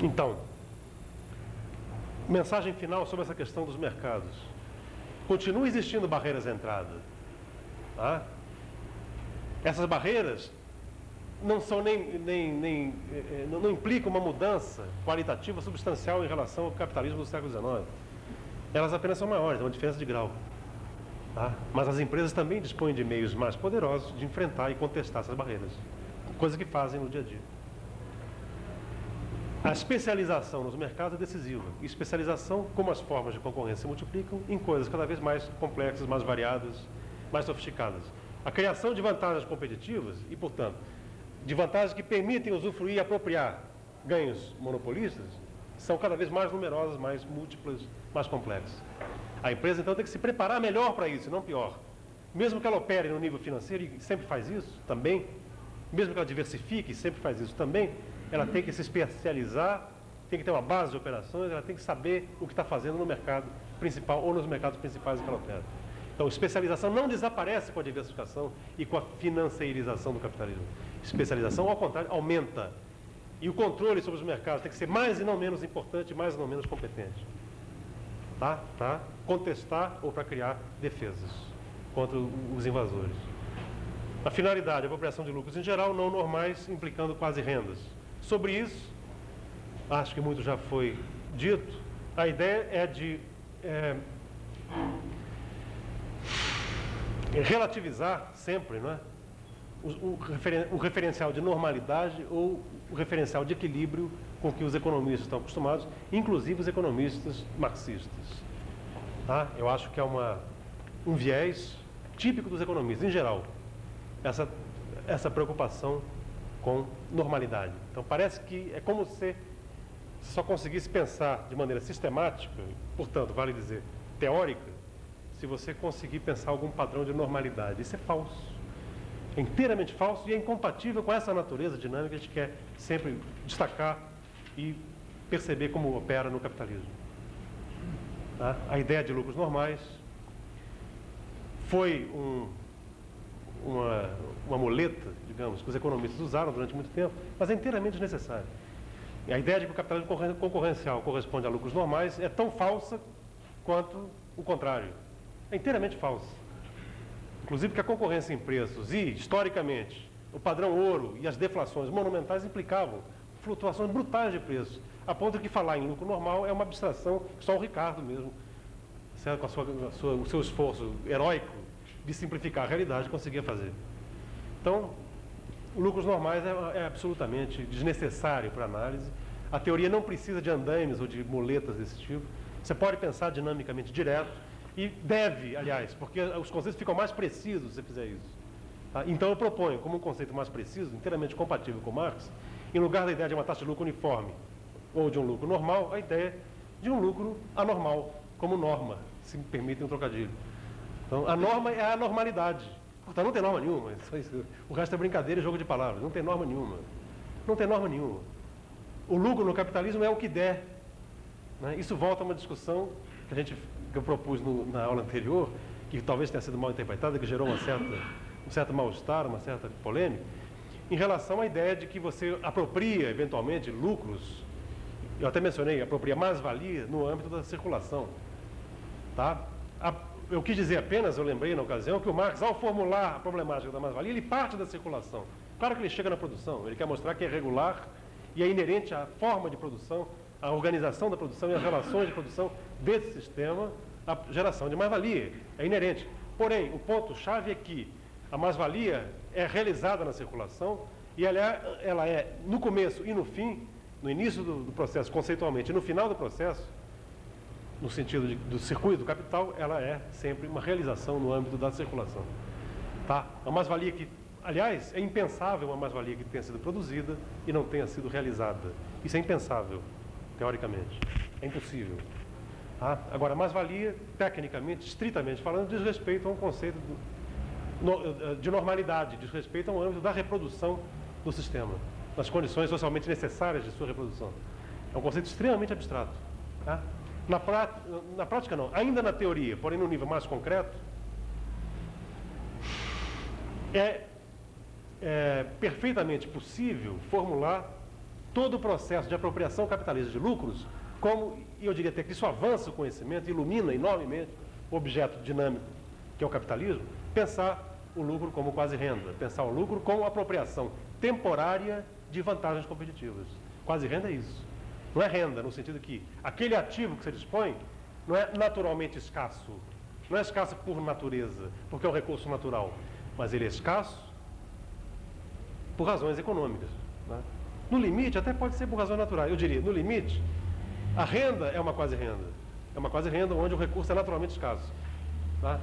Então, mensagem final sobre essa questão dos mercados. Continua existindo barreiras à entrada. Tá? Essas barreiras não são não implicam uma mudança qualitativa substancial em relação ao capitalismo do século XIX. Elas apenas são maiores, é uma diferença de grau. Tá? Mas as empresas também dispõem de meios mais poderosos de enfrentar e contestar essas barreiras, coisa que fazem no dia a dia. A especialização nos mercados é decisiva. E especialização, como as formas de concorrência se multiplicam, em coisas cada vez mais complexas, mais variadas, mais sofisticadas. A criação de vantagens competitivas e, portanto, de vantagens que permitem usufruir e apropriar ganhos monopolistas, são cada vez mais numerosas, mais múltiplas, mais complexas. A empresa, então, tem que se preparar melhor para isso, e não pior. Mesmo que ela opere no nível financeiro, e sempre faz isso também, mesmo que ela diversifique, e sempre faz isso também, ela tem que se especializar, tem que ter uma base de operações, ela tem que saber o que está fazendo no mercado principal ou nos mercados principais que ela opera. Então, especialização não desaparece com a diversificação e com a financeirização do capitalismo. Especialização, ao contrário, aumenta. E o controle sobre os mercados tem que ser mais e não menos importante, mais e não menos competente. Tá? Para contestar ou para criar defesas contra os invasores. A finalidade, a apropriação de lucros em geral, não normais, implicando quase rendas. Sobre isso, acho que muito já foi dito, a ideia é de relativizar sempre, não é? O referencial de normalidade ou o referencial de equilíbrio com que os economistas estão acostumados, inclusive os economistas marxistas. Tá? Eu acho que é um viés típico dos economistas, em geral, essa preocupação com normalidade. Então, parece que é como se só conseguisse pensar de maneira sistemática, portanto, vale dizer, teórica, se você conseguir pensar algum padrão de normalidade. Isso é falso. É inteiramente falso e é incompatível com essa natureza dinâmica que a gente quer sempre destacar e perceber como opera no capitalismo. Tá? A ideia de lucros normais foi uma muleta, digamos, que os economistas usaram durante muito tempo, mas é inteiramente desnecessária. E a ideia de que o capitalismo concorrencial corresponde a lucros normais é tão falsa quanto o contrário. É inteiramente falsa. Inclusive que a concorrência em preços e, historicamente, o padrão ouro e as deflações monumentais implicavam flutuações brutais de preços, a ponto de que falar em lucro normal é uma abstração que só o Ricardo mesmo, certo? Com o seu esforço heróico de simplificar a realidade, conseguia fazer. Então, lucros normais é absolutamente desnecessário para análise. A teoria não precisa de andaimes ou de muletas desse tipo. Você pode pensar dinamicamente direto e deve, aliás, porque os conceitos ficam mais precisos se você fizer isso. Tá? Então, eu proponho, como um conceito mais preciso, inteiramente compatível com Marx, em lugar da ideia de uma taxa de lucro uniforme ou de um lucro normal, a ideia de um lucro anormal, como norma, se me permitem um trocadilho. Então, a norma é a normalidade. Portanto, não tem norma nenhuma. O resto é brincadeira e jogo de palavras. Não tem norma nenhuma. Não tem norma nenhuma. O lucro no capitalismo é o que der. Né? Isso volta a uma discussão que eu propus na aula anterior, que talvez tenha sido mal interpretada, que gerou um certo mal-estar, uma certa polêmica, em relação à ideia de que você apropria, eventualmente, lucros, eu até mencionei, apropria mais-valia no âmbito da circulação. Tá? Eu quis dizer apenas, eu lembrei na ocasião, que o Marx, ao formular a problemática da mais-valia, ele parte da circulação. Claro que ele chega na produção, ele quer mostrar que é regular e é inerente à forma de produção, à organização da produção e às relações de produção desse sistema, a geração de mais-valia. É inerente. Porém, o ponto-chave é que a mais-valia é realizada na circulação e ela é, no começo e no fim, no início do processo, conceitualmente, e no final do processo, no sentido do circuito do capital, ela é sempre uma realização no âmbito da circulação. Tá? A mais-valia que, aliás, é impensável uma mais-valia que tenha sido produzida e não tenha sido realizada. Isso é impensável, teoricamente. É impossível. Tá? Agora, a mais-valia, tecnicamente, estritamente falando, diz respeito a um conceito de normalidade, diz respeito ao âmbito da reprodução do sistema, nas condições socialmente necessárias de sua reprodução. É um conceito extremamente abstrato. Tá? Na prática não, ainda na teoria, porém no nível mais concreto, é perfeitamente possível formular todo o processo de apropriação capitalista de lucros, como, e eu diria até que isso avança o conhecimento, ilumina enormemente o objeto dinâmico que é o capitalismo, pensar o lucro como quase renda, pensar o lucro como apropriação temporária de vantagens competitivas. Quase renda é isso. Não é renda no sentido que aquele ativo que você dispõe não é naturalmente escasso, não é escasso por natureza, porque é um recurso natural, mas ele é escasso por razões econômicas, né? No limite, até pode ser por razões naturais. Eu diria, no limite, a renda é uma quase renda. É uma quase renda onde o recurso é naturalmente escasso, tá?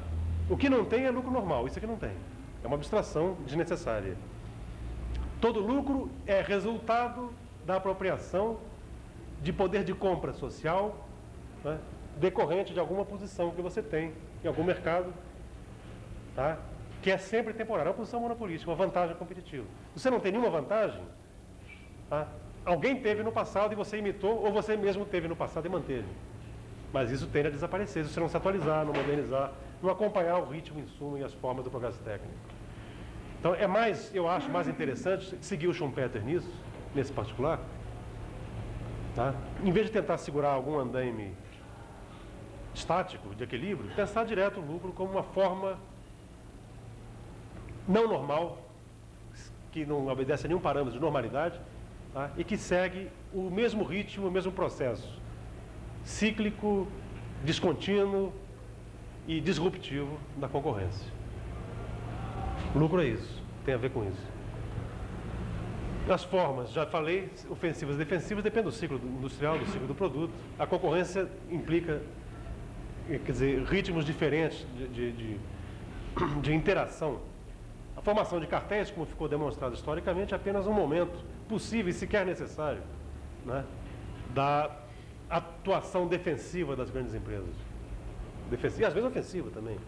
O que não tem é lucro normal, isso aqui não tem. É uma abstração desnecessária. Todo lucro é resultado da apropriação de poder de compra social, né, decorrente de alguma posição que você tem em algum mercado, tá, que é sempre temporária, é uma posição monopolística, uma vantagem competitiva. Se você não tem nenhuma vantagem, tá, alguém teve no passado e você imitou, ou você mesmo teve no passado e manteve. Mas isso tende a desaparecer, se você não se atualizar, não modernizar, não acompanhar o ritmo, o insumo e as formas do progresso técnico. Então, é mais, eu acho mais interessante seguir o Schumpeter nisso, nesse particular, tá? Em vez de tentar segurar algum andaime estático, de equilíbrio, pensar direto o lucro como uma forma não normal, que não obedece a nenhum parâmetro de normalidade, tá? E que segue o mesmo ritmo, o mesmo processo cíclico, descontínuo e disruptivo da concorrência. O lucro é isso, tem a ver com isso. As formas, já falei, ofensivas e defensivas, depende do ciclo industrial, do ciclo do produto. A concorrência implica, quer dizer, ritmos diferentes de interação. A formação de cartéis, como ficou demonstrado historicamente, é apenas um momento possível e sequer necessário, né, da atuação defensiva das grandes empresas. Defensiva, e às vezes ofensiva também.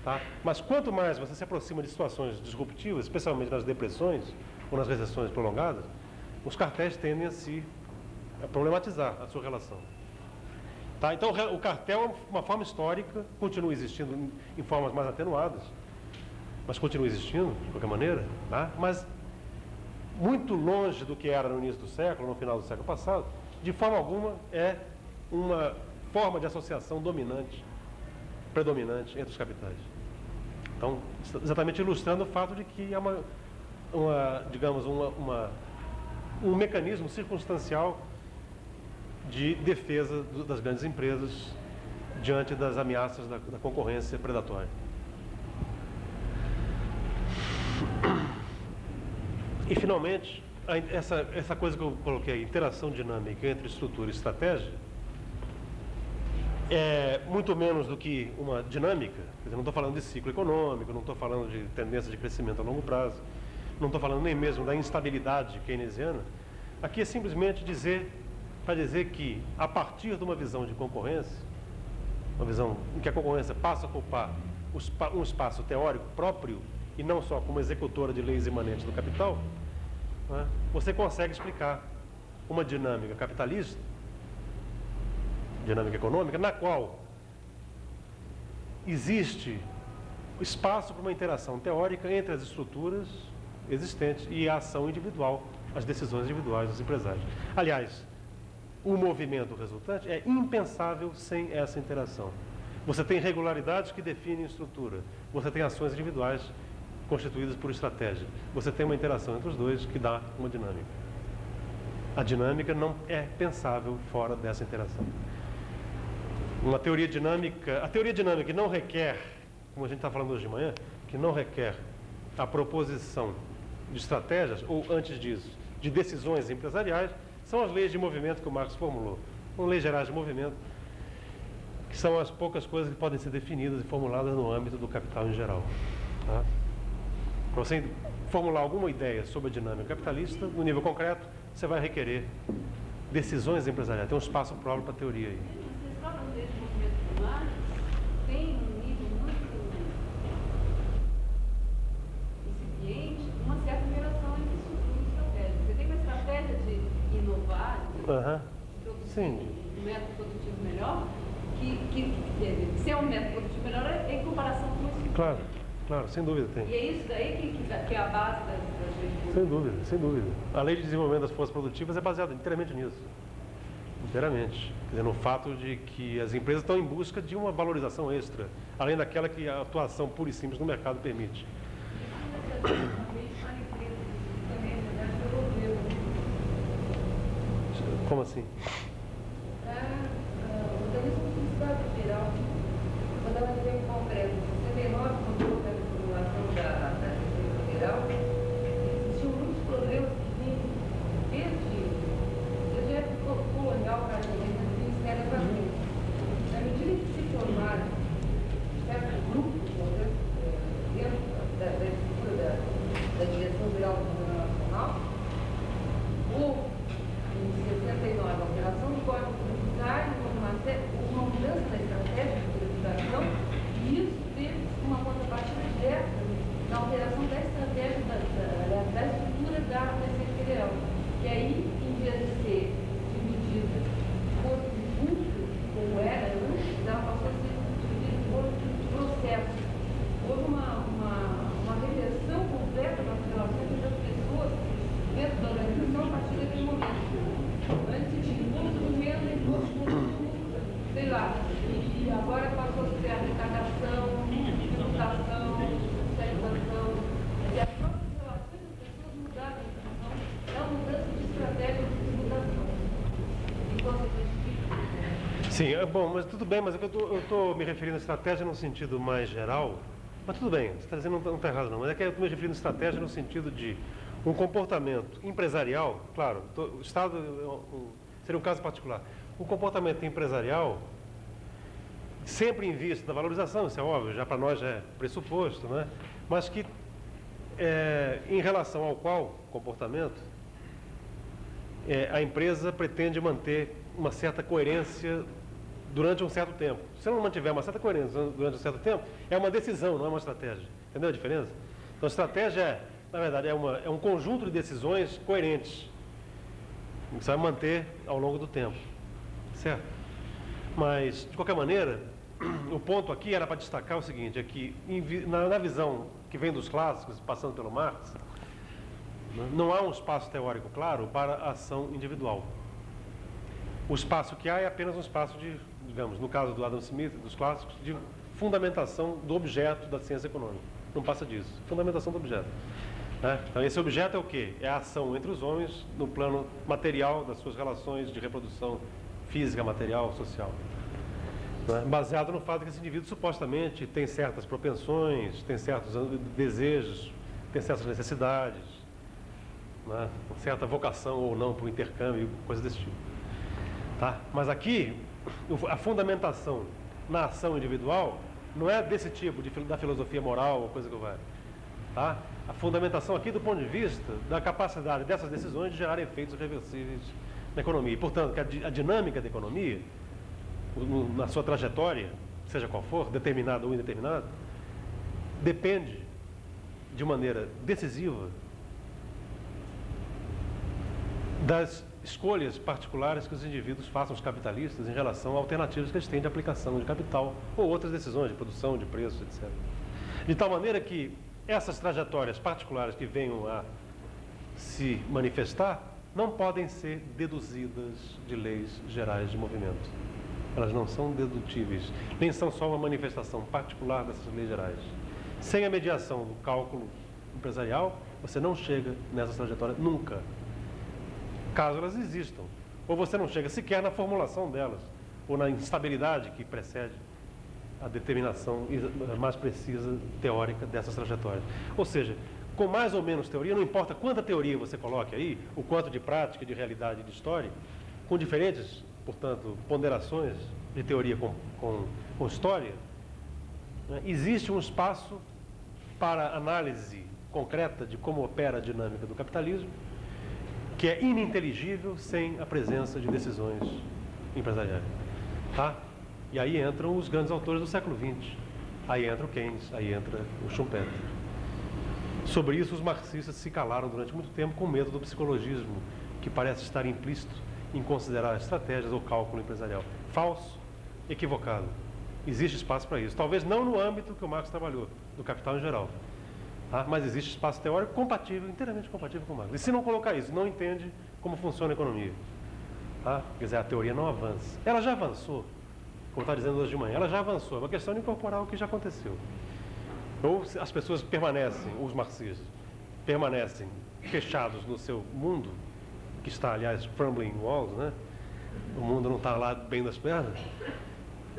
Tá? Mas quanto mais você se aproxima de situações disruptivas, especialmente nas depressões ou nas recessões prolongadas, os cartéis tendem a problematizar a sua relação. Tá? Então, o cartel é uma forma histórica, continua existindo em formas mais atenuadas, mas continua existindo, de qualquer maneira, tá? Mas muito longe do que era no início do século, no final do século passado, de forma alguma é uma forma de associação predominante entre os capitais. Então, exatamente ilustrando o fato de que é um mecanismo circunstancial de defesa das grandes empresas diante das ameaças da concorrência predatória. E, finalmente, essa coisa que eu coloquei, interação dinâmica entre estrutura e estratégia, é muito menos do que uma dinâmica. Quer dizer, não estou falando de ciclo econômico, não estou falando de tendência de crescimento a longo prazo, não estou falando nem mesmo da instabilidade keynesiana. Aqui é simplesmente para dizer que, a partir de uma visão de concorrência, uma visão em que a concorrência passa a ocupar um espaço teórico próprio e não só como executora de leis imanentes do capital, né, você consegue explicar uma dinâmica capitalista, dinâmica econômica, na qual existe espaço para uma interação teórica entre as estruturas existentes e a ação individual, as decisões individuais dos empresários. Aliás, o movimento resultante é impensável sem essa interação. Você tem regularidades que definem estrutura, você tem ações individuais constituídas por estratégia, você tem uma interação entre os dois que dá uma dinâmica. A dinâmica não é pensável fora dessa interação. A teoria dinâmica que não requer, como a gente está falando hoje de manhã, que não requer a proposição de estratégias, ou antes disso, de decisões empresariais, são as leis de movimento que o Marx formulou. São leis gerais de movimento, que são as poucas coisas que podem ser definidas e formuladas no âmbito do capital em geral. Tá? Para você formular alguma ideia sobre a dinâmica capitalista, no nível concreto, você vai requerer decisões empresariais. Tem um espaço próprio para a teoria aí. Vocês falam desse movimento do Marx, tem um nível muito incipiente, uma certa relação entre estrutura e estratégia. Você tem uma estratégia de inovar, de produzir um método produtivo melhor, que ser um método produtivo melhor é em comparação com isso. Claro. Claro, sem dúvida tem. E é isso daí que é a base das leis. Sem dúvida, sem dúvida. A lei de desenvolvimento das forças produtivas é baseada inteiramente nisso. Inteiramente. Quer dizer, no fato de que as empresas estão em busca de uma valorização extra, além daquela que a atuação pura e simples no mercado permite. Como assim? O organismo de Estado geral, quando ela veio em Congresso, em 69, quando houve a reformulação da Receita Federal, existiam muitos problemas que vinham desde a época colonial, praticamente, do Ministério da Fazenda. Na medida que se formaram certos grupos, dentro da estrutura da Direção Geral do Governo Nacional, houve em 69, a alteração do Código Tributário, uma mudança da estratégia de tributação, e isso teve uma contrapartida direta na alteração da estratégia, da estrutura da Receita Federal, que aí, em vez de ser dividida por tributo, como era antes, ela passou a ser dividida por processo. Houve uma reversão completa das relações entre as pessoas dentro da organização a partir daquele momento. Antes de imposto do menos, imposto sei lá, e agora passou a ser arrecadação, tributação, fiscalização. E as próprias relações das pessoas mudaram a educação, é uma mudança de estratégia de tributação. E consequentemente. Sim, é bom, mas tudo bem, mas eu estou me referindo à estratégia no sentido mais geral, mas tudo bem, você está dizendo não está errado não, mas é que eu estou me referindo à estratégia no sentido de um comportamento empresarial, claro, o Estado seria um caso particular, um comportamento empresarial sempre em vista da valorização, isso é óbvio, já para nós já é pressuposto, né? Mas que em relação ao qual comportamento a empresa pretende manter uma certa coerência durante um certo tempo. Se não mantiver uma certa coerência durante um certo tempo, é uma decisão, não é uma estratégia. Entendeu a diferença? Então, a estratégia, na verdade, é um conjunto de decisões coerentes, que você vai manter ao longo do tempo. Certo? Mas, de qualquer maneira, o ponto aqui era para destacar o seguinte, é que na visão que vem dos clássicos, passando pelo Marx, não há um espaço teórico claro para a ação individual. O espaço que há é apenas um espaço de, digamos, no caso do Adam Smith, dos clássicos, de fundamentação do objeto da ciência econômica. Não passa disso. Fundamentação do objeto. Né? Então, esse objeto é o quê? É a ação entre os homens no plano material das suas relações de reprodução física, material, social. Né? Baseado no fato que esse indivíduo supostamente tem certas propensões, tem certos desejos, tem certas necessidades, né? Certa vocação ou não para o intercâmbio, coisas desse tipo. Tá? Mas aqui, a fundamentação na ação individual não é desse tipo, da filosofia moral ou coisa que vai. Tá? A fundamentação aqui do ponto de vista da capacidade dessas decisões de gerar efeitos reversíveis na economia. E, portanto, que a dinâmica da economia, na sua trajetória, seja qual for, determinada ou indeterminada, depende de maneira decisiva das escolhas particulares que os indivíduos façam, os capitalistas, em relação a alternativas que eles têm de aplicação de capital ou outras decisões de produção, de preços, etc. De tal maneira que essas trajetórias particulares que venham a se manifestar não podem ser deduzidas de leis gerais de movimento. Elas não são dedutíveis, nem são só uma manifestação particular dessas leis gerais. Sem a mediação do cálculo empresarial, você não chega nessas trajetórias nunca. Caso elas existam. Ou você não chega sequer na formulação delas, ou na instabilidade que precede a determinação mais precisa, teórica, dessas trajetórias. Ou seja, com mais ou menos teoria, não importa quanta teoria você coloque aí, o quanto de prática, de realidade e de história, com diferentes, portanto, ponderações de teoria com história, né, existe um espaço para análise concreta de como opera a dinâmica do capitalismo, que é ininteligível sem a presença de decisões empresariais. Tá? E aí entram os grandes autores do século XX. Aí entra o Keynes, aí entra o Schumpeter. Sobre isso, os marxistas se calaram durante muito tempo com medo do psicologismo, que parece estar implícito em considerar estratégias ou cálculo empresarial. Falso, equivocado. Existe espaço para isso. Talvez não no âmbito que o Marx trabalhou, do capital em geral. Tá? Mas existe espaço teórico compatível, inteiramente compatível com o Marx. E se não colocar isso, não entende como funciona a economia. Tá? Quer dizer, a teoria não avança. Ela já avançou, como está dizendo hoje de manhã, ela já avançou. É uma questão de incorporar o que já aconteceu. Ou as pessoas permanecem, os marxistas, permanecem fechados no seu mundo, que está, aliás, crumbling walls, né? O mundo não está lá bem das pernas,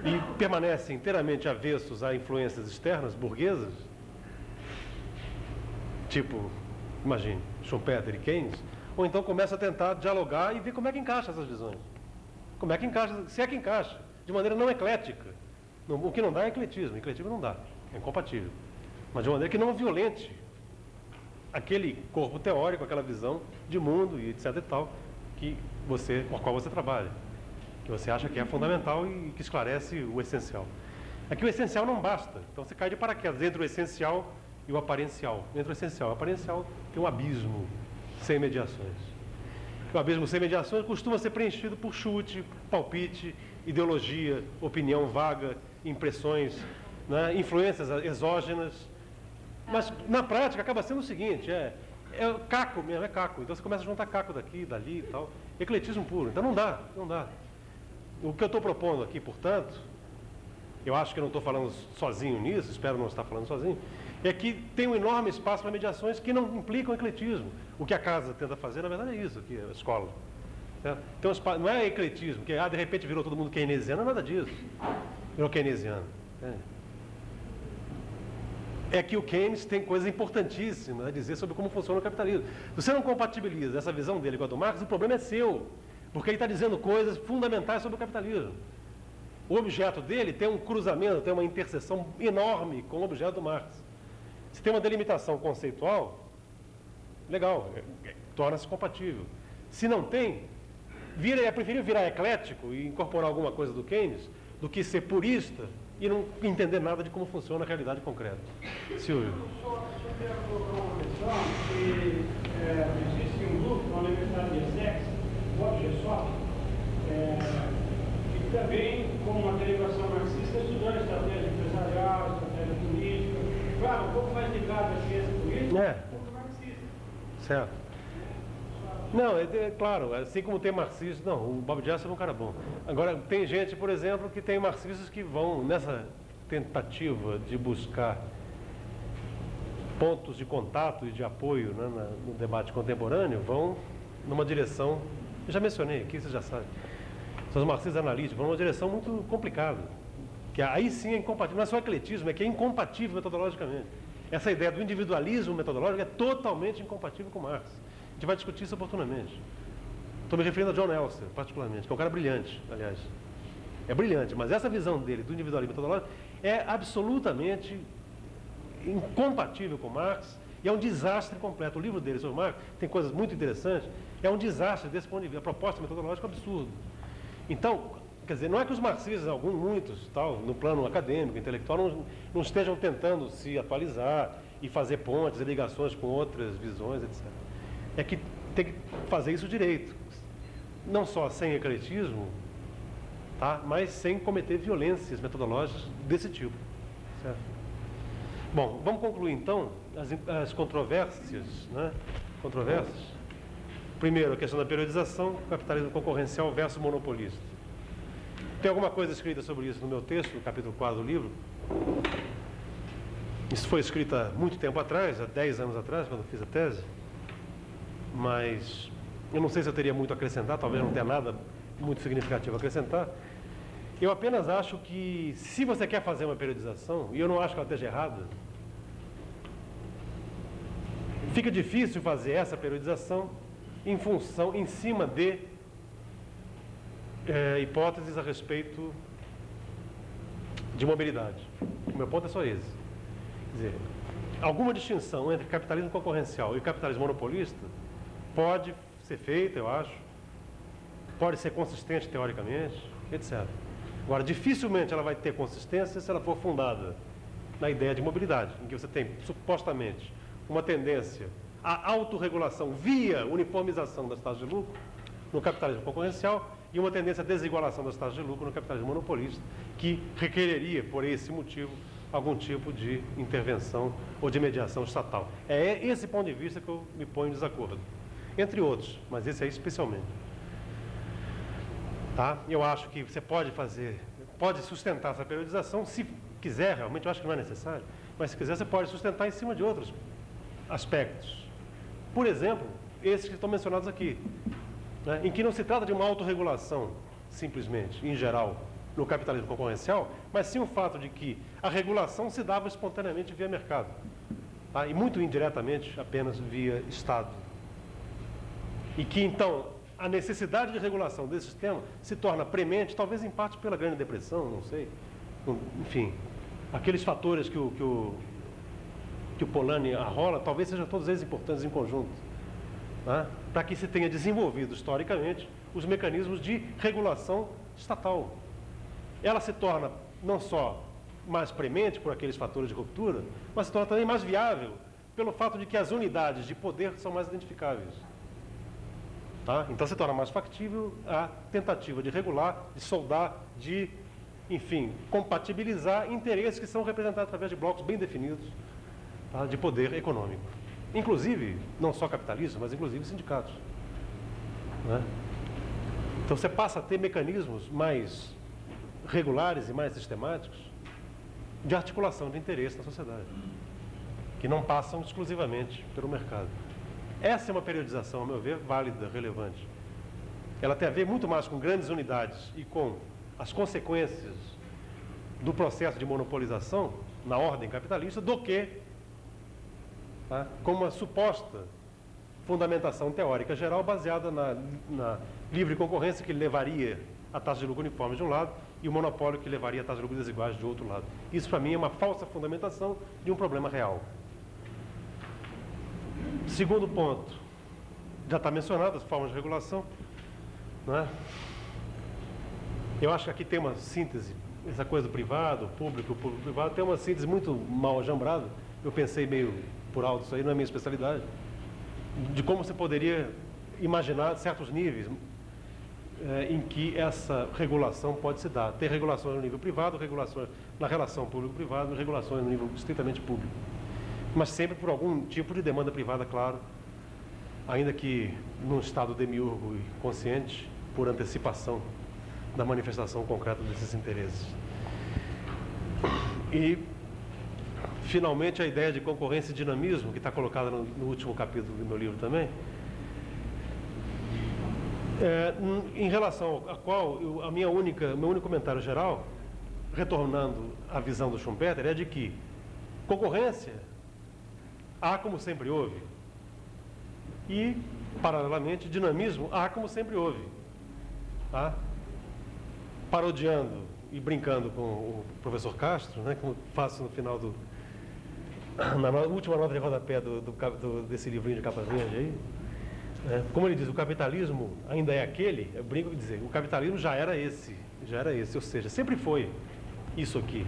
e permanecem inteiramente avessos a influências externas, burguesas, tipo, imagine, Schumpeter e Keynes, ou então começa a tentar dialogar e ver como é que encaixa essas visões. Como é que encaixa, se é que encaixa, de maneira não eclética. O que não dá é ecletismo não dá, é incompatível. Mas de maneira que não violente aquele corpo teórico, aquela visão de mundo e etc e tal, com a qual você trabalha, que você acha que é fundamental e que esclarece o essencial. Aqui o essencial não basta, então você cai de paraquedas entre o essencial e o aparencial. Entre o essencial e o aparencial tem um abismo sem mediações. O abismo sem mediações costuma ser preenchido por chute, palpite, ideologia, opinião vaga, impressões, né, influências exógenas. Mas na prática acaba sendo o seguinte, é caco mesmo, é caco. Então você começa a juntar caco daqui, dali e tal. Ecletismo puro. Então não dá. O que eu estou propondo aqui, portanto, eu acho que eu não estou falando sozinho nisso, espero não estar falando sozinho, é que tem um enorme espaço para mediações que não implicam ecletismo. O que a casa tenta fazer, na verdade, é isso aqui, a escola. Certo? Então, não é ecletismo, que de repente virou todo mundo keynesiano, não é nada disso. Virou keynesiano. É que o Keynes tem coisas importantíssimas a dizer sobre como funciona o capitalismo. Se você não compatibiliza essa visão dele com a do Marx, o problema é seu, porque ele está dizendo coisas fundamentais sobre o capitalismo. O objeto dele tem um cruzamento, tem uma interseção enorme com o objeto do Marx. Se tem uma delimitação conceitual, legal, torna-se compatível. Se não tem, é preferível virar eclético e incorporar alguma coisa do Keynes do que ser purista e não entender nada de como funciona a realidade concreta. Silvio. Só quero colocar uma questão que existe um grupo na Universidade de Essex, o GESOP, que também, com uma derivação marxista, estudou estratégia empresarial, estratégia política, claro, um pouco mais ligado à ciência política, um pouco marxista. Certo. Não, é claro, assim como tem marxistas, não, o Bob Jesse é um cara bom. Agora, tem gente, por exemplo, que tem marxistas que vão, nessa tentativa de buscar pontos de contato e de apoio, né, no debate contemporâneo, vão numa direção, eu já mencionei aqui, vocês já sabem, são os marxistas analíticos, vão numa direção muito complicada, que aí sim é incompatível, não é só ecletismo, é que é incompatível metodologicamente. Essa ideia do individualismo metodológico é totalmente incompatível com Marx. A gente vai discutir isso oportunamente. Estou me referindo a John Elster, particularmente, que é um cara brilhante, aliás. É brilhante, mas essa visão dele do individualismo metodológico é absolutamente incompatível com Marx e é um desastre completo. O livro dele sobre Marx tem coisas muito interessantes, é um desastre desse ponto de vista. A proposta metodológica é um absurdo. Então, quer dizer, não é que os marxistas, muitos, tal, no plano acadêmico, intelectual, não estejam tentando se atualizar e fazer pontes e ligações com outras visões, etc. É que tem que fazer isso direito. Não só sem ecletismo, tá? Mas sem cometer violências metodológicas desse tipo. Certo? Bom, vamos concluir então as controvérsias, né? Controvérsias. Primeiro, a questão da periodização, capitalismo concorrencial versus monopolista. Tem alguma coisa escrita sobre isso no meu texto, no capítulo 4 do livro? Isso foi escrito há muito tempo atrás, há 10 anos atrás, quando eu fiz a tese. Mas eu não sei se eu teria muito a acrescentar, talvez não tenha nada muito significativo a acrescentar. Eu apenas acho que, se você quer fazer uma periodização, e eu não acho que ela esteja errada, fica difícil fazer essa periodização em cima de hipóteses a respeito de mobilidade. O meu ponto é só esse. Quer dizer, alguma distinção entre capitalismo concorrencial e capitalismo monopolista pode ser feita, eu acho, pode ser consistente teoricamente, etc. Agora, dificilmente ela vai ter consistência se ela for fundada na ideia de mobilidade, em que você tem, supostamente, uma tendência à autorregulação via uniformização das taxas de lucro, no capitalismo concorrencial e uma tendência à desigualação das taxas de lucro no capitalismo monopolista, que requereria, por esse motivo, algum tipo de intervenção ou de mediação estatal. É esse ponto de vista que eu me ponho em desacordo. Entre outros, mas esse aí especialmente. Tá? Eu acho que você pode sustentar essa periodização, se quiser, realmente eu acho que não é necessário, mas se quiser você pode sustentar em cima de outros aspectos. Por exemplo, esses que estão mencionados aqui, né, em que não se trata de uma autorregulação, simplesmente, em geral, no capitalismo concorrencial, mas sim o fato de que a regulação se dava espontaneamente via mercado, tá? E muito indiretamente apenas via Estado. E que, então, a necessidade de regulação desse sistema se torna premente, talvez em parte pela Grande Depressão, não sei, enfim, aqueles fatores que o Polanyi arrola, talvez sejam todos eles importantes em conjunto, né? Para que se tenha desenvolvido historicamente os mecanismos de regulação estatal. Ela se torna não só mais premente por aqueles fatores de ruptura, mas se torna também mais viável pelo fato de que as unidades de poder são mais identificáveis. Tá? Então se torna mais factível a tentativa de regular, de soldar, de, enfim, compatibilizar interesses que são representados através de blocos bem definidos, tá, de poder econômico. Inclusive, não só capitalistas, mas inclusive sindicatos. Né? Então você passa a ter mecanismos mais regulares e mais sistemáticos de articulação de interesse na sociedade, que não passam exclusivamente pelo mercado. Essa é uma periodização, ao meu ver, válida, relevante. Ela tem a ver muito mais com grandes unidades e com as consequências do processo de monopolização na ordem capitalista do que, tá, com uma suposta fundamentação teórica geral baseada na livre concorrência que levaria a taxa de lucro uniforme de um lado e o monopólio que levaria a taxa de lucro desiguais de outro lado. Isso, para mim, é uma falsa fundamentação de um problema real. Segundo ponto, já está mencionado as formas de regulação, né? Eu acho que aqui tem uma síntese, essa coisa do privado, público-privado, tem uma síntese muito mal ajambrada. Eu pensei meio por alto, isso aí não é minha especialidade, de como você poderia imaginar certos níveis em que essa regulação pode se dar. Ter regulações no nível privado, regulações na relação público-privado, regulações no nível estritamente público. Mas sempre por algum tipo de demanda privada, claro, ainda que num estado demiurgo e consciente, por antecipação da manifestação concreta desses interesses. E, finalmente, a ideia de concorrência e dinamismo, que está colocada no último capítulo do meu livro também, em relação a qual meu único comentário geral, retornando à visão do Schumpeter, é de que concorrência há como sempre houve e, paralelamente, dinamismo há como sempre houve. Tá? Parodiando e brincando com o professor Castro, né, como faço no final na última nota de rodapé desse livrinho de capa verde aí, como ele diz, o capitalismo ainda é aquele, eu brinco de dizer, o capitalismo já era esse, ou seja, sempre foi isso aqui.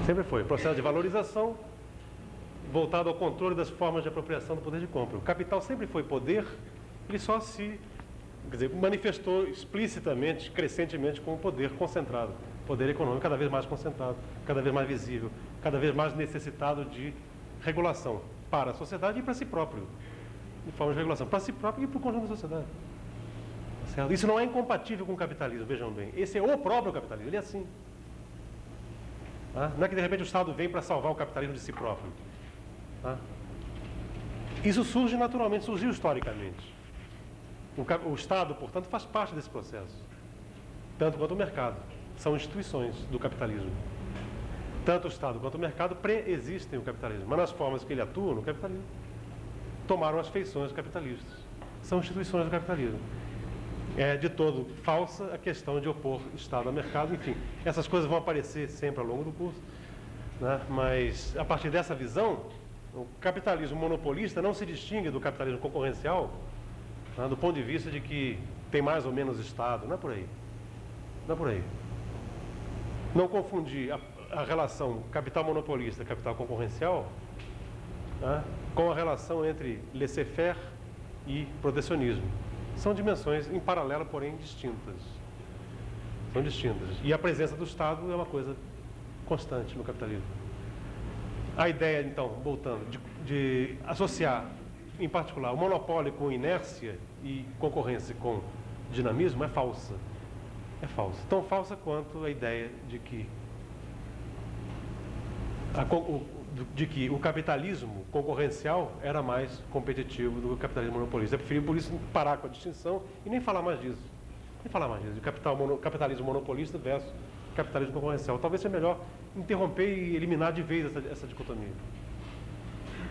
Sempre foi. Processo de valorização voltado ao controle das formas de apropriação do poder de compra. O capital sempre foi poder, ele só se, manifestou explicitamente, crescentemente com o poder concentrado, poder econômico cada vez mais concentrado, cada vez mais visível, cada vez mais necessitado de regulação para a sociedade e para si próprio, de forma de regulação, para si próprio e para o conjunto da sociedade. Certo? Isso não é incompatível com o capitalismo, vejam bem. Esse é o próprio capitalismo, ele é assim. Tá? Não é que de repente o Estado vem para salvar o capitalismo de si próprio. Tá? Isso surge naturalmente, surgiu historicamente. O Estado, portanto, faz parte desse processo, tanto quanto o mercado. São instituições do capitalismo. Tanto o Estado quanto o mercado preexistem o capitalismo, mas nas formas que ele atua no capitalismo, tomaram as feições capitalistas. São instituições do capitalismo. É de todo falsa a questão de opor Estado a mercado, enfim, essas coisas vão aparecer sempre ao longo do curso, né? Mas a partir dessa visão, o capitalismo monopolista não se distingue do capitalismo concorrencial, né? Do ponto de vista de que tem mais ou menos Estado, não é por aí. Não é por aí. Não confundir a relação capital monopolista, capital concorrencial, né, com a relação entre laissez-faire e protecionismo. São dimensões em paralelo, porém distintas. São distintas. E a presença do Estado é uma coisa constante no capitalismo. A ideia, então, voltando, de associar, em particular, o monopólio com inércia e concorrência com dinamismo é falsa. É falsa. Tão falsa quanto a ideia de que o capitalismo concorrencial era mais competitivo do que o capitalismo monopolista. É preferível, por isso, parar com a distinção e nem falar mais disso. Nem falar mais disso, de capitalismo monopolista versus capitalismo concorrencial. Talvez seja melhor interromper e eliminar de vez essa dicotomia.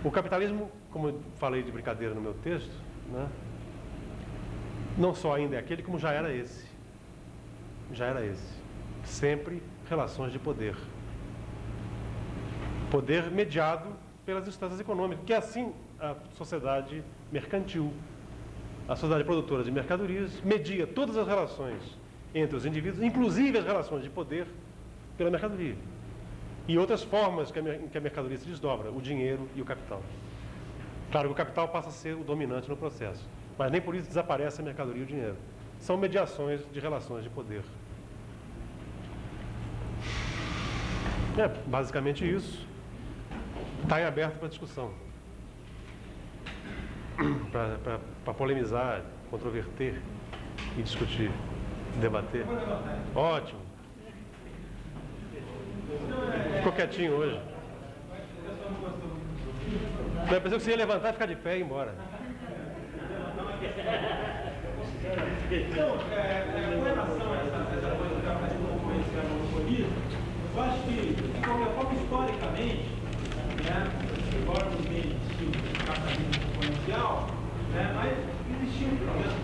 O capitalismo, como eu falei de brincadeira no meu texto, né, não só ainda é aquele, como já era esse. Já era esse. Sempre relações de poder. Poder mediado pelas instâncias econômicas, que é assim a sociedade mercantil. A sociedade produtora de mercadorias media todas as relações entre os indivíduos, inclusive as relações de poder, pela mercadoria. E outras formas em que a mercadoria se desdobra, o dinheiro e o capital. Claro que o capital passa a ser o dominante no processo, mas nem por isso desaparece a mercadoria e o dinheiro. São mediações de relações de poder. É basicamente isso. Está em aberto para discussão. Para polemizar, controverter e discutir, debater. Ótimo. Ficou quietinho hoje. Eu pensei que você ia levantar e ficar de pé e ir embora. Então, com relação a essa coisa do capitalismo concorrencial e monopolismo, eu acho que, de qualquer forma, historicamente, né, embora no meio do capitalismo concorrencial, né, mas existiu, pelo menos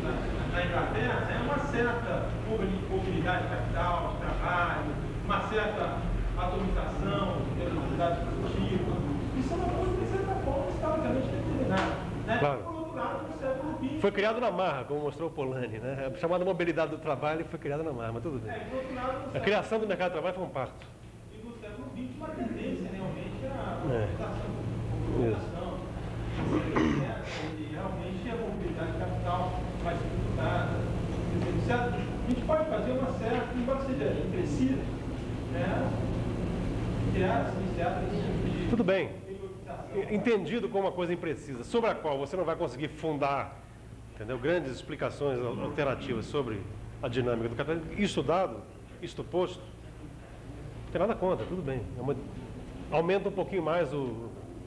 na Inglaterra, né, uma certa mobilidade de capital, de trabalho, uma certa atomização das atividades produtivas. Isso é uma coisa que, de certa forma, historicamente determinada. Né? Claro. Por outro lado, no século XX... Foi criado na marra, como mostrou o Polanyi, né? A chamada mobilidade do trabalho foi criada na marra, mas tudo bem. por outro lado, A criação do mercado de trabalho foi um parto. E no século XX, uma tendência realmente a população, e realmente a mobilidade de capital mais dificultada. A gente pode fazer uma certa, embora seja impreciso, né? Criar certa tipo de... Tudo bem. Entendido como uma coisa imprecisa, sobre a qual você não vai conseguir fundar, entendeu, grandes explicações alternativas sobre a dinâmica do capitalismo, isto dado, isto posto, não tem nada contra, tudo bem. Aumenta um pouquinho mais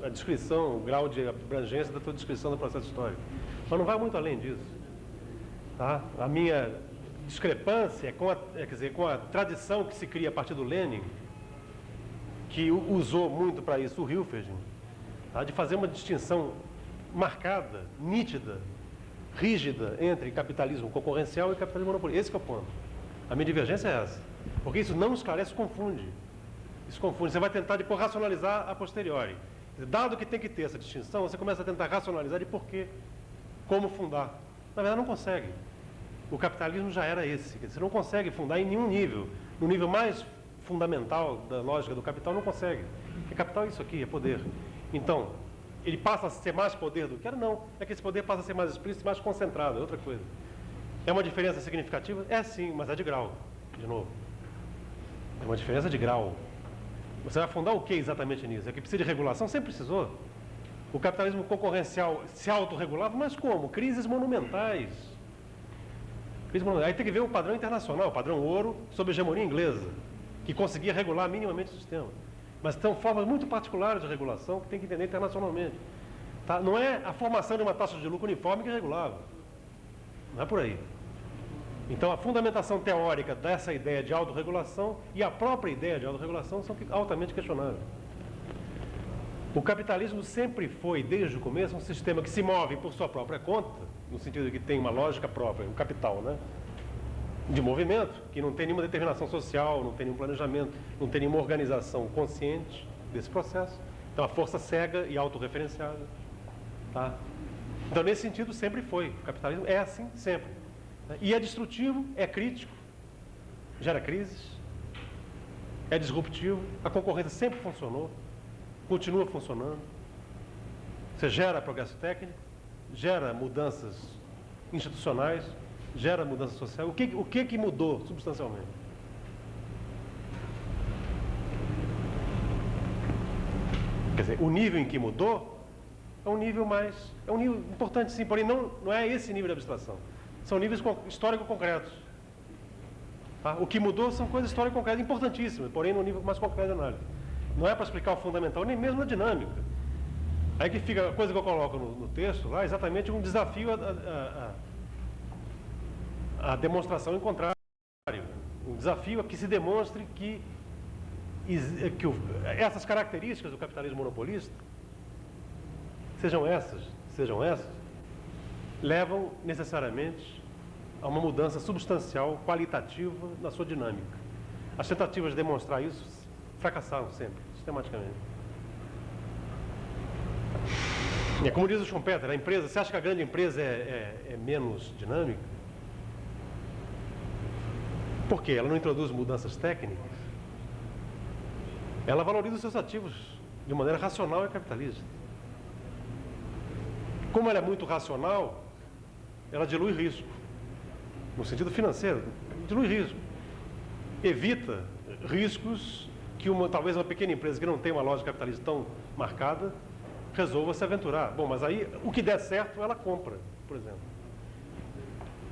a descrição, o grau de abrangência da tua descrição do processo histórico. Mas não vai muito além disso. Tá? A minha discrepância é com a tradição que se cria a partir do Lenin, que usou muito para isso o Hilferding, tá? De fazer uma distinção marcada, nítida, rígida entre capitalismo concorrencial e capitalismo monopolista. Esse que é o ponto. A minha divergência é essa. Porque isso não esclarece, confunde. Isso confunde. Você vai tentar depois racionalizar a posteriori. Dado que tem que ter essa distinção, você começa a tentar racionalizar de porquê, como fundar. Na verdade, não consegue. O capitalismo já era esse. Você não consegue fundar em nenhum nível. No nível mais fundamental da lógica do capital, não consegue. Porque capital é isso aqui, é poder. Então, ele passa a ser mais poder do que era? Não. É que esse poder passa a ser mais explícito, mais concentrado, é outra coisa. É uma diferença significativa? É sim, mas é de grau, de novo. É uma diferença de grau. Você vai fundar o que exatamente nisso? É que precisa de regulação? Sempre precisou. O capitalismo concorrencial se autorregulava, mas como? Crises monumentais. Aí tem que ver o padrão internacional, o padrão ouro sob hegemonia inglesa, que conseguia regular minimamente o sistema. Mas são formas muito particulares de regulação que tem que entender internacionalmente. Tá? Não é a formação de uma taxa de lucro uniforme que regulava. Não é por aí. Então, a fundamentação teórica dessa ideia de autorregulação e a própria ideia de autorregulação são altamente questionáveis. O capitalismo sempre foi, desde o começo, um sistema que se move por sua própria conta, no sentido de que tem uma lógica própria, o capital, né? De movimento, que não tem nenhuma determinação social, não tem nenhum planejamento, não tem nenhuma organização consciente desse processo. Então, a força cega e autorreferenciada. Tá? Então, nesse sentido, sempre foi. O capitalismo é assim, sempre. E é destrutivo, é crítico, gera crises, é disruptivo, a concorrência sempre funcionou, continua funcionando. Você gera progresso técnico, gera mudanças institucionais, gera mudança social. O que mudou substancialmente? Quer dizer, o nível em que mudou é um nível importante sim, porém não é esse nível de abstração. São níveis histórico-concretos. Tá? O que mudou são coisas histórico-concretas importantíssimas, porém no nível mais concreto de análise. Não é para explicar o fundamental, nem mesmo a dinâmica. Aí que fica a coisa que eu coloco no texto lá, exatamente um desafio à demonstração em contrário. Um desafio a que se demonstre que essas características do capitalismo monopolista, sejam essas, levam necessariamente a uma mudança substancial, qualitativa na sua dinâmica. As tentativas de demonstrar isso fracassaram sempre, sistematicamente. E como diz o Schumpeter, a empresa, você acha que a grande empresa é menos dinâmica? Por quê? Ela não introduz mudanças técnicas? Ela valoriza os seus ativos de maneira racional e capitalista. Como ela é muito racional, ela dilui risco. No sentido financeiro, dilui risco. Evita riscos que talvez uma pequena empresa que não tem uma lógica capitalista tão marcada resolva se aventurar. Bom, mas aí o que der certo, ela compra, por exemplo.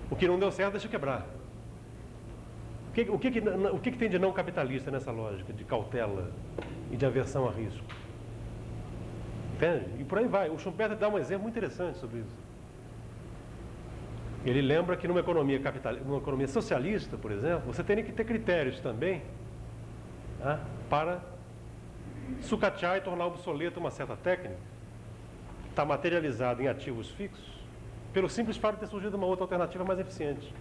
O que não deu certo, deixa quebrar. O que tem de não capitalista nessa lógica de cautela e de aversão a risco? Entende? E por aí vai. O Schumpeter dá um exemplo muito interessante sobre isso. Ele lembra que numa economia socialista, por exemplo, você tem que ter critérios também, né, para sucatear e tornar obsoleta uma certa técnica, está materializada em ativos fixos, pelo simples fato de ter surgido uma outra alternativa mais eficiente.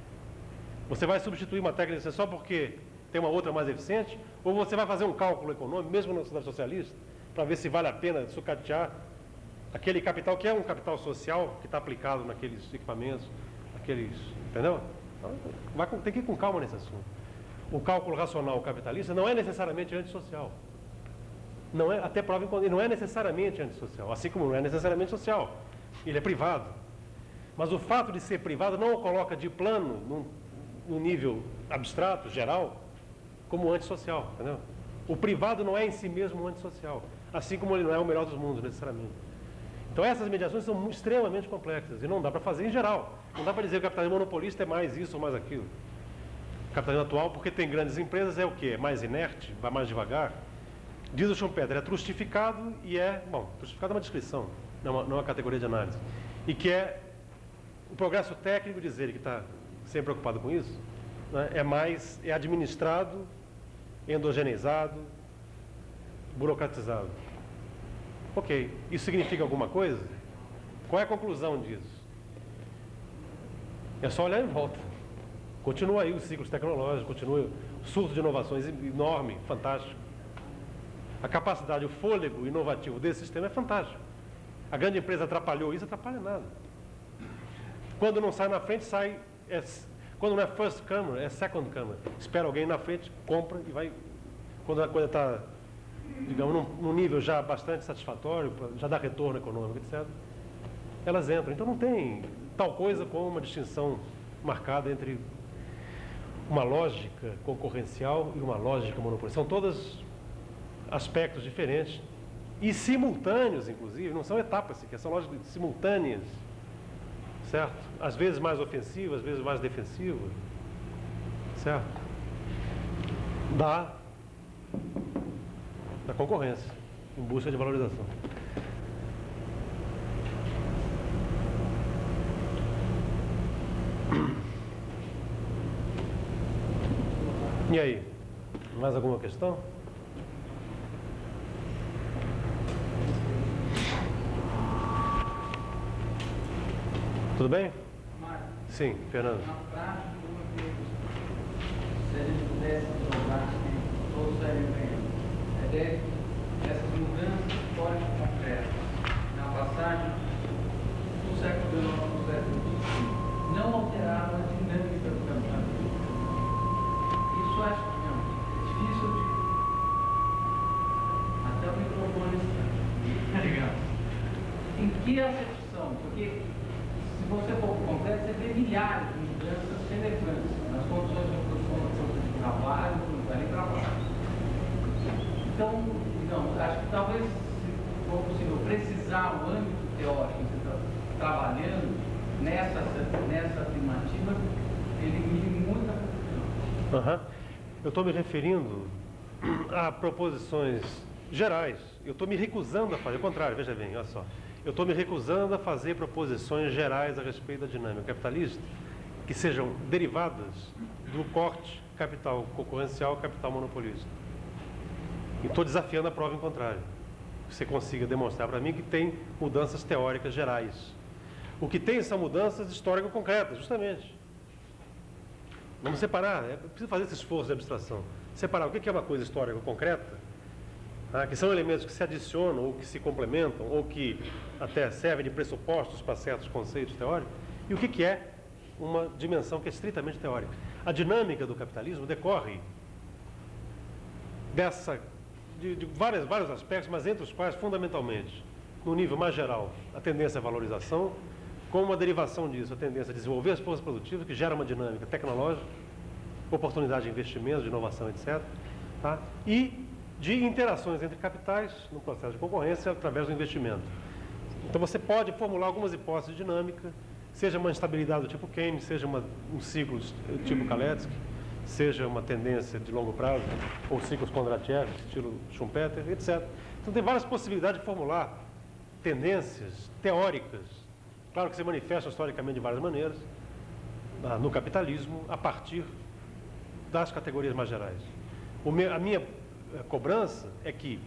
Você vai substituir uma técnica só porque tem uma outra mais eficiente, ou você vai fazer um cálculo econômico, mesmo na sociedade socialista, para ver se vale a pena sucatear aquele capital que é um capital social que está aplicado naqueles equipamentos, entendeu? Então, tem que ir com calma nesse assunto. O cálculo racional capitalista não é necessariamente antissocial. Não é, até prova em conta, não é necessariamente antissocial, assim como não é necessariamente social. Ele é privado. Mas o fato de ser privado não o coloca de plano, num nível abstrato, geral, como antissocial, entendeu? O privado não é em si mesmo um antissocial, assim como ele não é o melhor dos mundos, necessariamente. Então essas mediações são extremamente complexas e não dá para fazer em geral. Não dá para dizer que o capitalismo monopolista é mais isso ou mais aquilo. O capitalismo atual, porque tem grandes empresas, é o quê? É mais inerte, vai mais devagar. Diz o Schumpeter, é trustificado e trustificado é uma descrição, não é uma categoria de análise. E que é o progresso técnico, diz ele, que está sempre preocupado com isso, né, é administrado, endogeneizado, burocratizado. Ok, isso significa alguma coisa? Qual é a conclusão disso? É só olhar em volta. Continua aí os ciclos tecnológicos, continua o surto de inovações enorme, fantástico. A capacidade, o fôlego inovativo desse sistema é fantástico. A grande empresa atrapalhou isso, atrapalha nada. Quando não sai na frente, quando não é first comer, é second comer. Espera alguém na frente, compra e vai. Quando a coisa está, digamos, num nível já bastante satisfatório, já dá retorno econômico, etc., elas entram. Então não tem tal coisa como uma distinção marcada entre uma lógica concorrencial e uma lógica monopolista. São todos aspectos diferentes e simultâneos, inclusive, não são etapas sequer, são lógicas simultâneas, certo? Às vezes mais ofensivas, às vezes mais defensivas, certo? Da concorrência, em busca de valorização. E aí, mais alguma questão? Tudo bem? Marcos. Sim, Fernando. Na prática, se a gente pudesse jogar que todos saíram ganhando, a ideia dessas mudanças históricas concretas na passagem do século XIX para o século XXI não alteraram a dinâmica do campeonato. Isso acho que não. É difícil de. Até o microfone está ligado. Em que acepção? Porque milhares de mudanças relevantes nas condições de produção de trabalho, do teletrabalho. Então, digamos, acho que talvez, se for possível, precisar o âmbito teórico que você está trabalhando nessa afirmativa, elimine muita confusão. Eu estou me referindo a proposições gerais. Eu estou me recusando a fazer, ao contrário, veja bem, olha só. Eu estou me recusando a fazer proposições gerais a respeito da dinâmica capitalista que sejam derivadas do corte capital concorrencial, capital monopolista. E estou desafiando a prova em contrário. Que você consiga demonstrar para mim que tem mudanças teóricas gerais. O que tem são mudanças histórico-concretas, justamente. Vamos separar, é preciso fazer esse esforço de abstração. Separar o que é uma coisa histórica concreta, que são elementos que se adicionam, ou que se complementam, ou que até servem de pressupostos para certos conceitos teóricos, e o que é uma dimensão que é estritamente teórica. A dinâmica do capitalismo decorre de vários aspectos, mas entre os quais, fundamentalmente, no nível mais geral, a tendência à valorização, com uma derivação disso, a tendência a desenvolver as forças produtivas, que gera uma dinâmica tecnológica, oportunidade de investimentos, de inovação, etc. E de interações entre capitais no processo de concorrência através do investimento. Então você pode formular algumas hipóteses de dinâmica, seja uma instabilidade do tipo Keynes, seja um ciclo tipo Kalecki, seja uma tendência de longo prazo, ou ciclos Kondratiev, estilo Schumpeter, etc. Então tem várias possibilidades de formular tendências teóricas, claro que se manifestam historicamente de várias maneiras, no capitalismo, a partir das categorias mais gerais. A minha cobrança é que,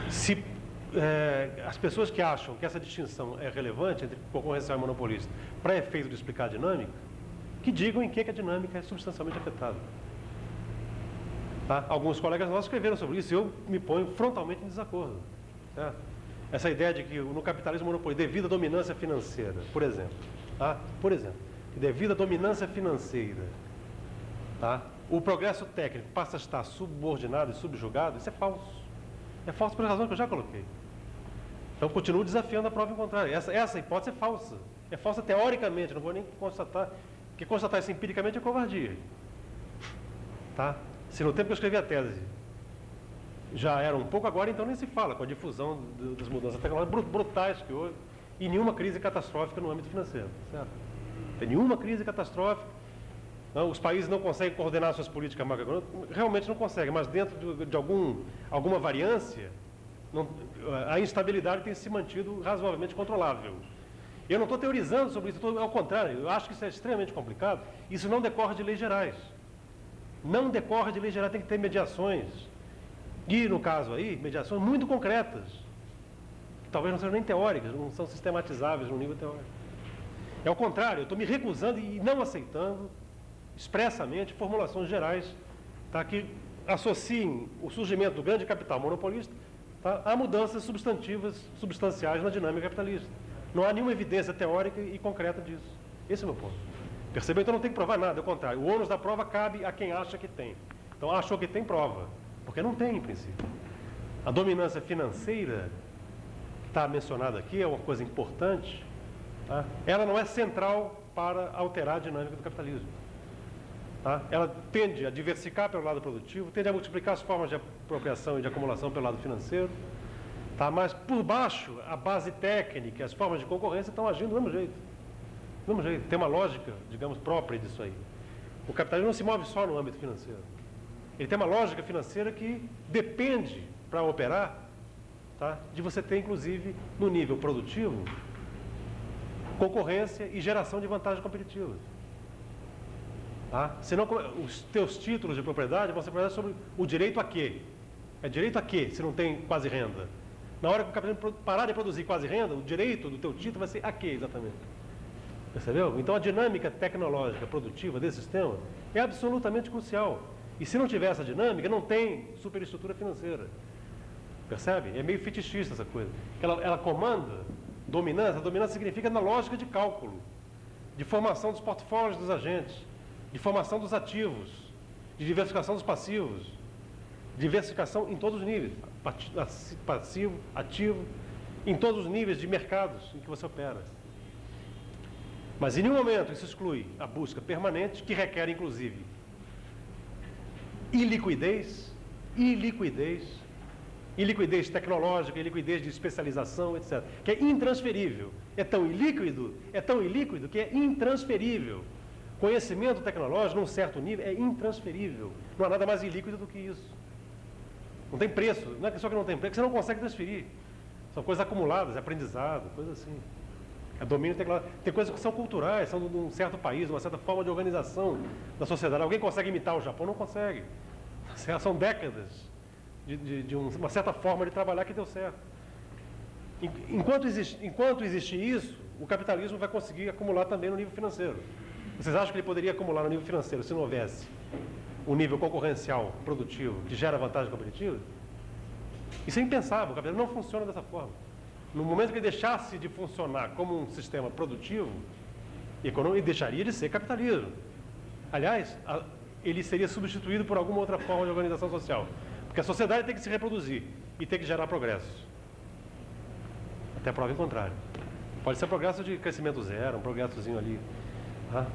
se as pessoas que acham que essa distinção é relevante entre concorrencial e monopolista para efeito de explicar a dinâmica, que digam em que a dinâmica é substancialmente afetada. Alguns colegas nossos escreveram sobre isso e eu me ponho frontalmente em desacordo. Essa ideia de que no capitalismo monopolista, devido à dominância financeira, por exemplo, devido à dominância financeira, o progresso técnico passa a estar subordinado e subjugado, isso é falso. É falso por razões que eu já coloquei. Então, continuo desafiando a prova em contrário. Essa hipótese é falsa. É falsa teoricamente, não vou nem constatar, porque constatar isso empiricamente é covardia. Se no tempo que eu escrevi a tese já era um pouco, agora então nem se fala, com a difusão das mudanças tecnológicas brutais que houve, e nenhuma crise catastrófica no âmbito financeiro. Certo? Tem nenhuma crise catastrófica. Os países não conseguem coordenar suas políticas macroeconômicas, realmente não conseguem, mas dentro de alguma variância, a instabilidade tem se mantido razoavelmente controlável. Eu não estou teorizando sobre isso, ao contrário, eu acho que isso é extremamente complicado. Isso não decorre de leis gerais. Não decorre de leis gerais, tem que ter mediações. E, no caso aí, mediações muito concretas, que talvez não sejam nem teóricas, não são sistematizáveis no nível teórico. É ao contrário, eu estou me recusando e não aceitando expressamente formulações gerais que associem o surgimento do grande capital monopolista a mudanças substanciais na dinâmica capitalista. Não há nenhuma evidência teórica e concreta disso. Esse é o meu ponto. Percebeu? Então não tem que provar nada, ao contrário. O ônus da prova cabe a quem acha que tem. Então achou que tem, prova. Porque não tem, em princípio. A dominância financeira, que está mencionada aqui, é uma coisa importante. Ela não é central para alterar a dinâmica do capitalismo. Ela tende a diversificar pelo lado produtivo, tende a multiplicar as formas de apropriação e de acumulação pelo lado financeiro, mas por baixo, a base técnica e as formas de concorrência estão agindo do mesmo jeito. Do mesmo jeito. Tem uma lógica, digamos, própria disso aí. O capitalismo não se move só no âmbito financeiro. Ele tem uma lógica financeira que depende, para operar, de você ter, inclusive, no nível produtivo, concorrência e geração de vantagens competitivas. Senão, os teus títulos de propriedade vão ser proprietários sobre o direito a quê? É direito a quê, se não tem quase renda? Na hora que o capitalismo parar de produzir quase renda, o direito do teu título vai ser a quê, exatamente? Percebeu? Então, a dinâmica tecnológica produtiva desse sistema é absolutamente crucial. E se não tiver essa dinâmica, não tem superestrutura financeira. Percebe? É meio fetichista essa coisa. Ela comanda dominância. A dominância significa na lógica de cálculo, de formação dos portfólios dos agentes, de formação dos ativos, de diversificação dos passivos, diversificação em todos os níveis, passivo, ativo, em todos os níveis de mercados em que você opera. Mas em nenhum momento isso exclui a busca permanente, que requer, inclusive, iliquidez tecnológica, iliquidez de especialização, etc., que é intransferível. É tão ilíquido que é intransferível. Conhecimento tecnológico, num certo nível, é intransferível. Não há nada mais ilíquido do que isso. Não tem preço. Não é só que não tem preço, você não consegue transferir. São coisas acumuladas, é aprendizado, coisas assim. É domínio tecnológico. Tem coisas que são culturais, são de um certo país, uma certa forma de organização da sociedade. Alguém consegue imitar o Japão? Não consegue. São décadas de uma certa forma de trabalhar que deu certo. Enquanto existir isso, o capitalismo vai conseguir acumular também no nível financeiro. Vocês acham que ele poderia acumular no nível financeiro se não houvesse um nível concorrencial produtivo que gera vantagem competitiva? Isso é impensável, o capitalismo não funciona dessa forma. No momento que ele deixasse de funcionar como um sistema produtivo, ele deixaria de ser capitalismo. Aliás, ele seria substituído por alguma outra forma de organização social. Porque a sociedade tem que se reproduzir e tem que gerar progresso. Até prova em contrário. Pode ser progresso de crescimento zero, um progressozinho ali.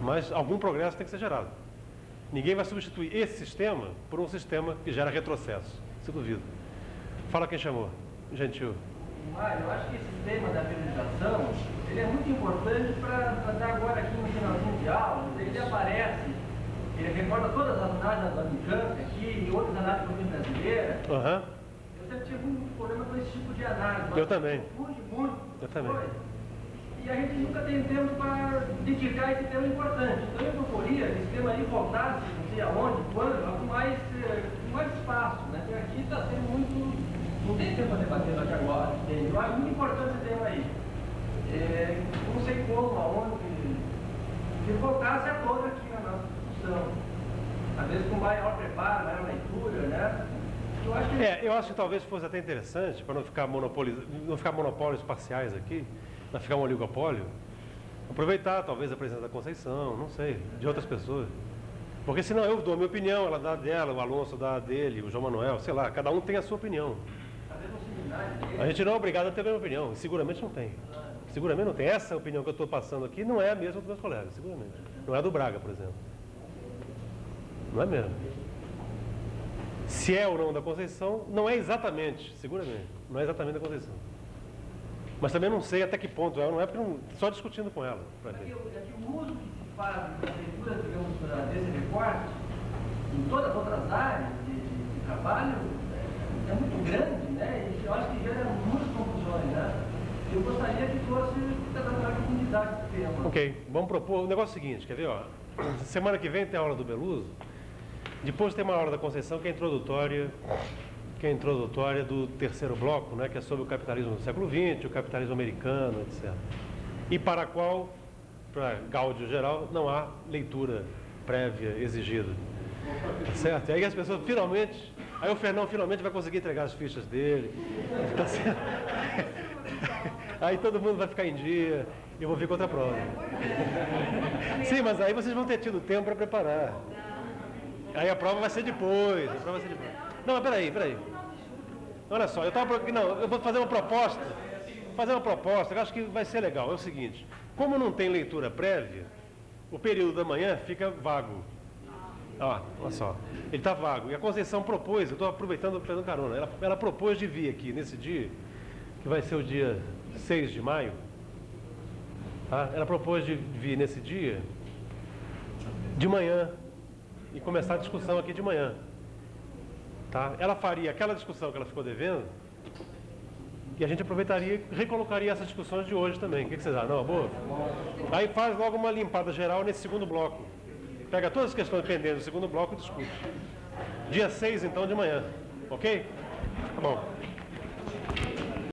Mas algum progresso tem que ser gerado. Ninguém vai substituir esse sistema por um sistema que gera retrocesso. Isso duvido. Fala quem chamou. Gentil. Mário, eu acho que esse tema da periodização, ele é muito importante para dar agora aqui no finalzinho de aula. Ele aparece, ele recorda todas as análises da Unicamp aqui e outras análises da Unicamp brasileira. Eu sempre tive muito problema com esse tipo de análise. Eu também. Confunde muito. Eu também. E a gente nunca tem tempo para dedicar esse tema importante. Então eu procuraria que esse tema aí voltasse, não sei aonde, quando, com mais espaço, né? Porque aqui está sendo muito... Não tem tempo para debater aqui agora. Eu acho muito importante esse tema aí. Não sei como, aonde, que voltasse a toda aqui na nossa discussão. Às vezes com maior preparo, maior leitura, né? Eu acho que talvez fosse até interessante, para não ficar monopólios parciais aqui, não ficar um oligopólio, aproveitar talvez a presença da Conceição, não sei, de outras pessoas. Porque senão eu dou a minha opinião, ela dá a dela, o Alonso dá a dele, o João Manuel, sei lá, cada um tem a sua opinião. A gente não é obrigado a ter a mesma opinião, seguramente não tem. Seguramente não tem. Essa opinião que eu estou passando aqui não é a mesma dos meus colegas, seguramente. Não é a do Braga, por exemplo. Não é mesmo. Se é ou não da Conceição, não é exatamente, seguramente, não é exatamente da Conceição. Mas também não sei até que ponto é, não é só discutindo com ela. É que o uso que se faz da leitura, digamos, desse recorte, em todas as outras áreas de trabalho, é muito grande, né? E eu acho que gera muitas confusões, né? Eu gostaria que fosse trabalhar com profundidade esse tema. Ok, vamos propor o negócio seguinte, quer ver? Ó, semana que vem tem a aula do Beluso, depois tem uma aula da Conceição que é introdutória do terceiro bloco, né, que é sobre o capitalismo do século XX, o capitalismo americano, etc. E para a qual, para Gáudio geral, não há leitura prévia exigida. Certo? E aí as pessoas finalmente... Aí o Fernão finalmente vai conseguir entregar as fichas dele. Tá certo? Aí todo mundo vai ficar em dia e eu vou vir com outra prova. Sim, mas aí vocês vão ter tido tempo para preparar. Aí a prova vai ser depois. Não, mas peraí. Olha só, eu vou fazer uma proposta. Eu acho que vai ser legal. É o seguinte, como não tem leitura prévia, o período da manhã fica vago. Olha só, ele está vago. E a Conceição propôs, eu estou aproveitando, pegando carona, ela propôs de vir aqui nesse dia, que vai ser o dia 6 de maio. Tá? Ela propôs de vir nesse dia, de manhã, e começar a discussão aqui de manhã. Tá? Ela faria aquela discussão que ela ficou devendo, e a gente aproveitaria e recolocaria essas discussões de hoje também. O que vocês acham? Não, boa? Aí faz logo uma limpada geral nesse segundo bloco. Pega todas as questões pendentes do segundo bloco e discute. Dia 6, então, de manhã. Ok? Tá bom.